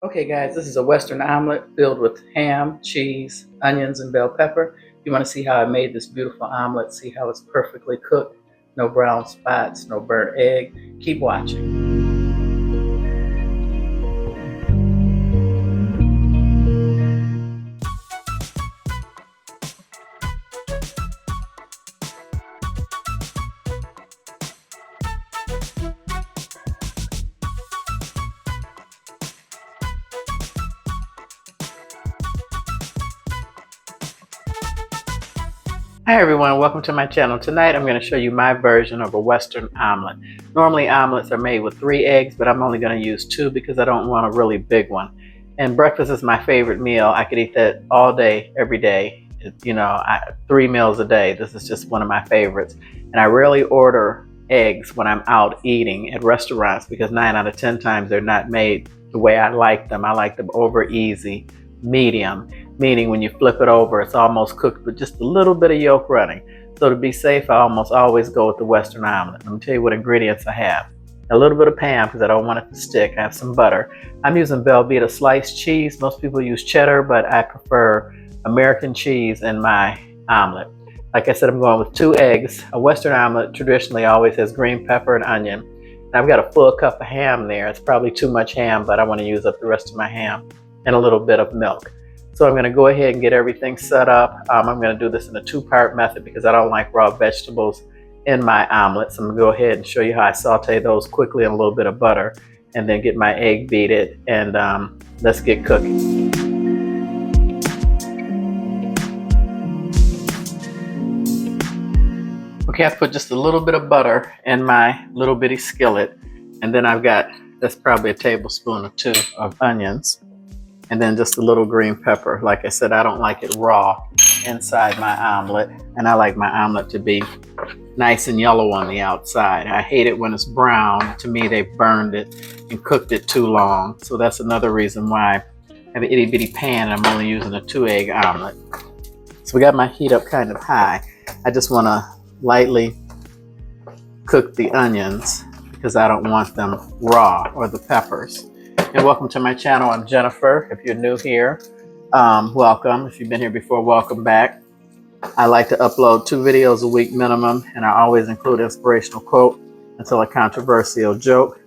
Okay guys, this is a Western omelet filled with ham, cheese, onions, and bell pepper. If you want to see how I made this beautiful omelet, see how it's perfectly cooked, no brown spots, no burnt egg, keep watching. Hi everyone, welcome to my channel. Tonight I'm going to show you my version of a Western omelet. Normally omelets are made with 3 eggs, but I'm only going to use 2 because I don't want a really big one. And breakfast is my favorite meal. I could eat that all day, every day. 3 meals a day. This is just one of my favorites. And I rarely order eggs when I'm out eating at restaurants because 9 out of 10 times they're not made the way I like them. I like them over easy, medium. Meaning when you flip it over, it's almost cooked with just a little bit of yolk running. So to be safe, I almost always go with the Western omelet. Let me tell you what ingredients I have. A little bit of Pam because I don't want it to stick. I have some butter. I'm using Velveeta sliced cheese. Most people use cheddar, but I prefer American cheese in my omelet. Like I said, I'm going with 2 eggs. A Western omelet traditionally always has green pepper and onion. And I've got a full cup of ham there. It's probably too much ham, but I want to use up the rest of my ham, and a little bit of milk. So I'm going to go ahead and get everything set up. I'm going to do this in a 2-part method because I don't like raw vegetables in my omelets. I'm going to go ahead and show you how I saute those quickly in a little bit of butter and then get my egg beaten, and let's get cooking. Okay, I put just a little bit of butter in my little bitty skillet, and then I've got, that's probably a tablespoon or 2 of onions. And then just a little green pepper. Like I said, I don't like it raw inside my omelet, and I like my omelet to be nice and yellow on the outside. I hate it when it's brown. To me, they've burned it and cooked it too long. So that's another reason why I have an itty bitty pan and I'm only using a 2-egg omelet. So we got my heat up kind of high. I just want to lightly cook the onions because I don't want them raw, or the peppers. And welcome to my channel. I'm Jennifer. If you're new here, welcome. If you've been here before, welcome back. I like to upload 2 videos a week minimum, and I always include an inspirational quote until a controversial joke.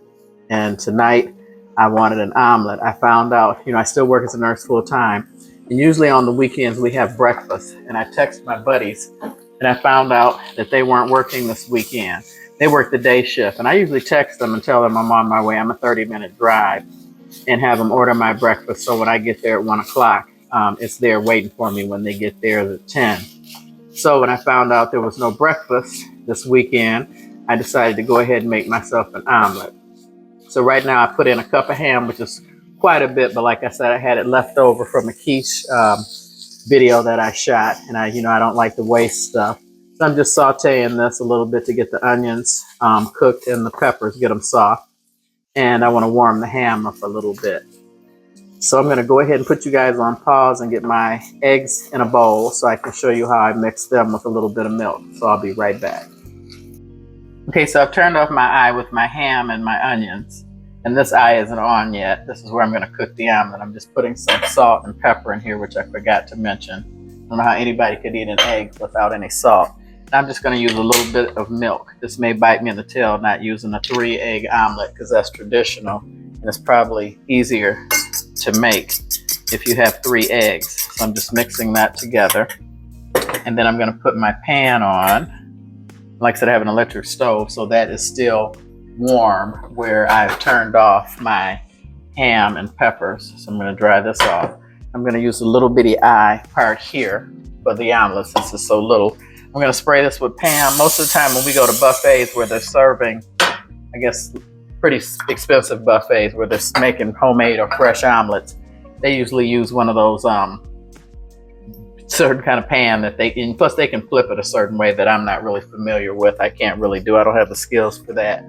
And tonight I wanted an omelet. I found out, I still work as a nurse full time, and usually on the weekends we have breakfast, and I text my buddies and I found out that they weren't working this weekend. They work the day shift, and I usually text them and tell them I'm on my way. I'm a 30-minute drive, and have them order my breakfast. So when I get there at 1 o'clock, it's there waiting for me when they get there at 10. So when I found out there was no breakfast this weekend, I decided to go ahead and make myself an omelet. So right now I put in a cup of ham, which is quite a bit, but like I said, I had it left over from a quiche video that I shot, and I don't like to waste stuff. So I'm just sauteing this a little bit to get the onions cooked and the peppers, get them soft. And I want to warm the ham up a little bit. So I'm going to go ahead and put you guys on pause and get my eggs in a bowl so I can show you how I mix them with a little bit of milk. So I'll be right back. Okay, so I've turned off my eye with my ham and my onions. And this eye isn't on yet. This is where I'm going to cook the omelet. I'm just putting some salt and pepper in here, which I forgot to mention. I don't know how anybody could eat an egg without any salt. I'm just going to use a little bit of milk. This may bite me in the tail not using a 3-egg omelet because that's traditional, and it's probably easier to make if you have 3 eggs. So I'm just mixing that together, and then I'm going to put my pan on. Like I said, I have an electric stove, so that is still warm where I've turned off my ham and peppers. So I'm going to dry this off. I'm going to use a little bitty eye part here for the omelet since it's so little. I'm going to spray this with Pam. Most of the time when we go to buffets where they're serving, I guess, pretty expensive buffets where they're making homemade or fresh omelets, they usually use one of those certain kind of pan that and plus they can flip it a certain way that I'm not really familiar with. I can't really do. I don't have the skills for that.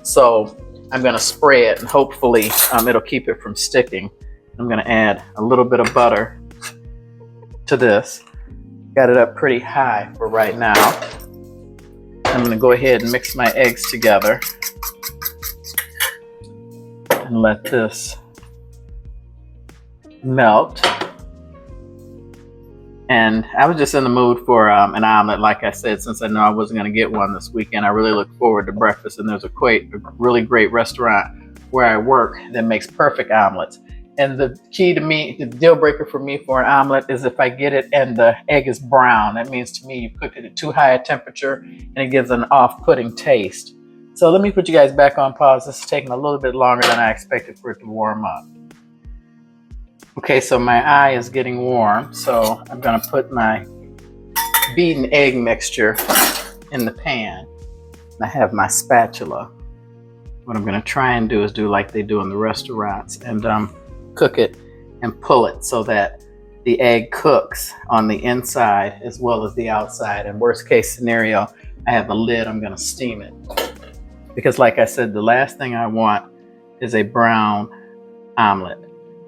So I'm going to spray it, and hopefully it'll keep it from sticking. I'm going to add a little bit of butter to this. Got it up pretty high for right now. I'm going to go ahead and mix my eggs together and let this melt. And I was just in the mood for an omelet, like I said, since I know I wasn't going to get one this weekend. I really look forward to breakfast, and there's a really great restaurant where I work that makes perfect omelets. And the key to me, the deal breaker for me for an omelet is if I get it and the egg is brown. That means to me you cooked it at too high a temperature and it gives an off-putting taste. So let me put you guys back on pause. This is taking a little bit longer than I expected for it to warm up. Okay, so my eye is getting warm, so I'm gonna put my beaten egg mixture in the pan. And I have my spatula. What I'm gonna try and do is do like they do in the restaurants and cook it and pull it so that the egg cooks on the inside as well as the outside. And worst case scenario, I have a lid, I'm gonna steam it. Because like I said, the last thing I want is a brown omelet.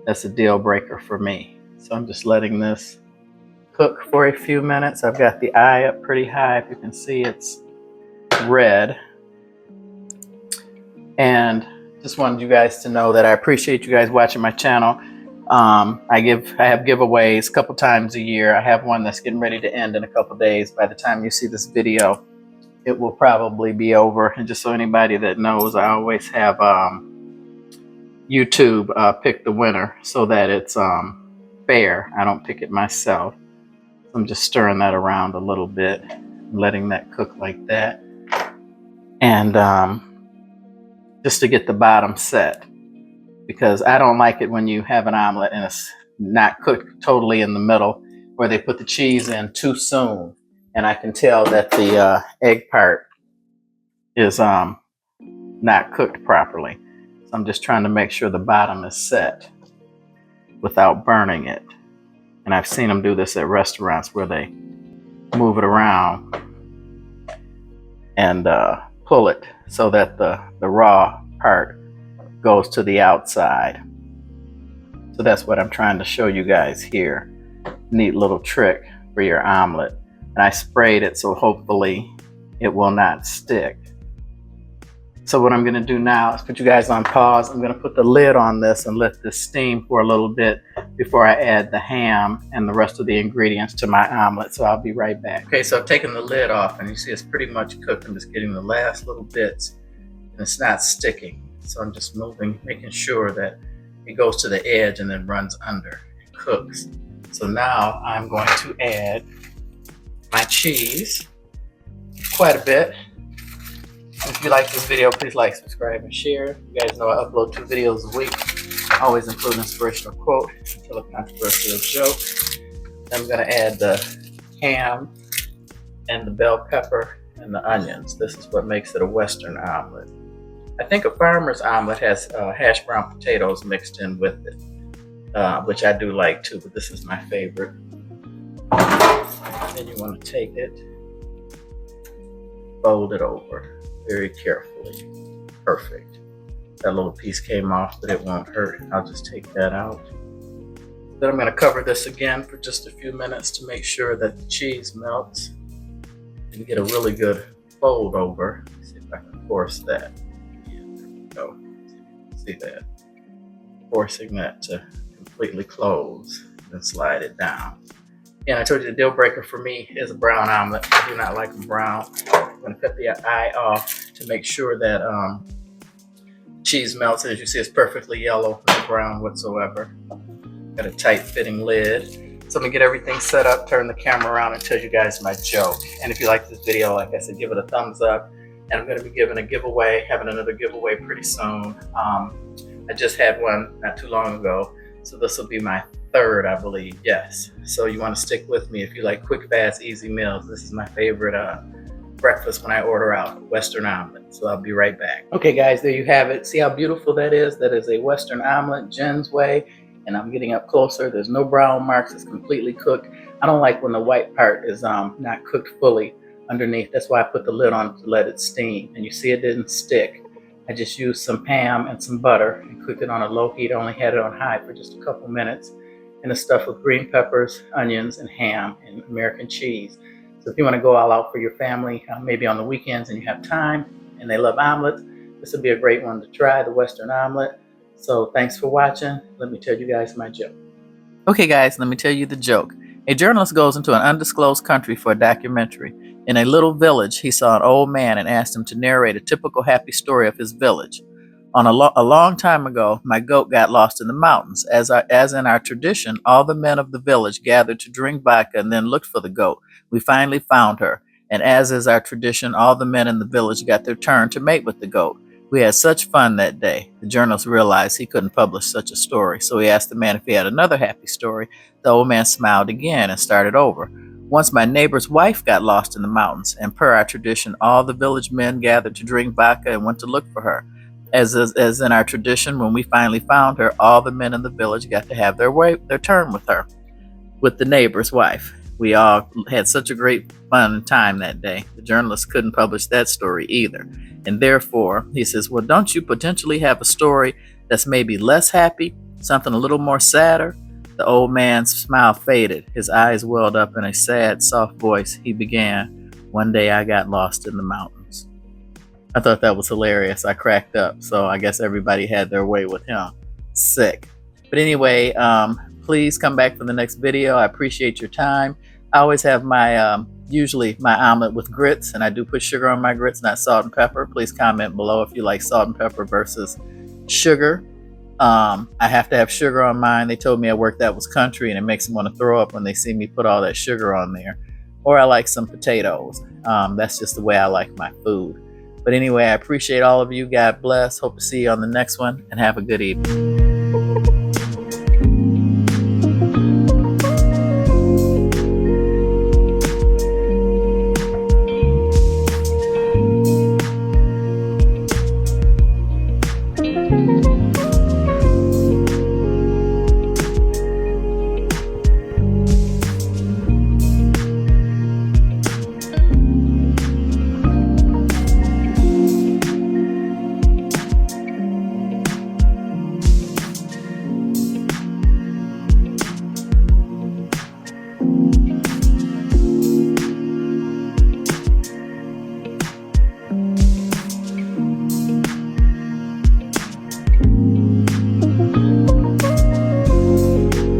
That's a deal breaker for me. So I'm just letting this cook for a few minutes. I've got the eye up pretty high. If you can see, it's red. And just wanted you guys to know that I appreciate you guys watching my channel. I have giveaways a couple times a year. I have one that's getting ready to end in a couple days. By the time you see this video, it will probably be over. And just so anybody that knows, I always have YouTube pick the winner so that it's fair. I don't pick it myself. I'm just stirring that around a little bit, letting that cook like that. And just to get the bottom set, because I don't like it when you have an omelet and it's not cooked totally in the middle, where they put the cheese in too soon. And I can tell that the egg part is not cooked properly. So I'm just trying to make sure the bottom is set without burning it. And I've seen them do this at restaurants where they move it around and pull it so that the raw part goes to the outside. So that's what I'm trying to show you guys here. Neat little trick for your omelet. And I sprayed it so hopefully it will not stick. So what I'm gonna do now is put you guys on pause. I'm gonna put the lid on this and let this steam for a little bit before I add the ham and the rest of the ingredients to my omelet. So I'll be right back. Okay, so I've taken the lid off and you see it's pretty much cooked. I'm just getting the last little bits and it's not sticking. So I'm just moving, making sure that it goes to the edge and then runs under and cooks. So now I'm going to add my cheese, quite a bit. If you like this video, please like, subscribe, and share. You guys know I upload 2 videos a week. I always include an inspirational quote, tell a controversial joke. Then I'm gonna add the ham and the bell pepper and the onions. This is what makes it a Western omelet. I think a farmer's omelet has hash brown potatoes mixed in with it, which I do like too, but this is my favorite. Then you want to take it, fold it over very carefully. Perfect. That little piece came off, but it won't hurt. I'll just take that out. Then I'm going to cover this again for just a few minutes to make sure that the cheese melts and get a really good fold over. Let's see if I can force that. Yeah, there we go. See that? Forcing that to completely close, then slide it down. And I told you the deal breaker for me is a brown omelet. I do not like them brown. I'm going to cut the eye off to make sure that cheese melts. As you see, it's perfectly yellow, no brown whatsoever. Got a tight fitting lid. So I'm going to get everything set up, turn the camera around, and tell you guys my joke. And if you like this video, like I said, give it a thumbs up. And I'm going to be giving a giveaway, having another giveaway pretty soon. I just had one not too long ago. So this will be my 3rd, I believe. Yes. So you want to stick with me if you like quick, fast, easy meals. This is my favorite breakfast when I order out, Western omelet. So I'll be right back. Okay, guys, there you have it. See how beautiful that is? That is a Western omelet, Jen's way. And I'm getting up closer. There's no brown marks. It's completely cooked. I don't like when the white part is not cooked fully underneath. That's why I put the lid on to let it steam. And you see it didn't stick. I just used some ham and some butter and cooked it on a low heat. I only had it on high for just a couple minutes. And it's stuffed with green peppers, onions, and ham and American cheese. So if you want to go all out for your family, maybe on the weekends and you have time and they love omelets, this would be a great one to try, the Western omelet. So thanks for watching. Let me tell you guys my joke. Okay, guys, let me tell you the joke. A journalist goes into an undisclosed country for a documentary. In a little village, he saw an old man and asked him to narrate a typical happy story of his village. On a long time ago, my goat got lost in the mountains. As in our tradition, all the men of the village gathered to drink vodka and then looked for the goat. We finally found her, and as is our tradition, all the men in the village got their turn to mate with the goat. We had such fun that day. The journalist realized he couldn't publish such a story, so he asked the man if he had another happy story. The old man smiled again and started over. Once my neighbor's wife got lost in the mountains, and per our tradition, all the village men gathered to drink vodka and went to look for her. As in our tradition, when we finally found her, all the men in the village got to have their turn with her, with the neighbor's wife. We all had such a great fun time that day. The journalist couldn't publish that story either. And therefore, he says, well, don't you potentially have a story that's maybe less happy, something a little more sadder? The old man's smile faded. His eyes welled up in a sad, soft voice. He began, one day I got lost in the mountains. I thought that was hilarious. I cracked up. So I guess everybody had their way with him. Sick. But anyway, please come back for the next video. I appreciate your time. I always have my, usually my omelet with grits, and I do put sugar on my grits, not salt and pepper. Please comment below if you like salt and pepper versus sugar. I have to have sugar on mine. They told me at work that was country, and it makes them want to throw up when they see me put all that sugar on there. Or I like some potatoes. That's just the way I like my food. But anyway, I appreciate all of you. God bless. Hope to see you on the next one, and have a good evening.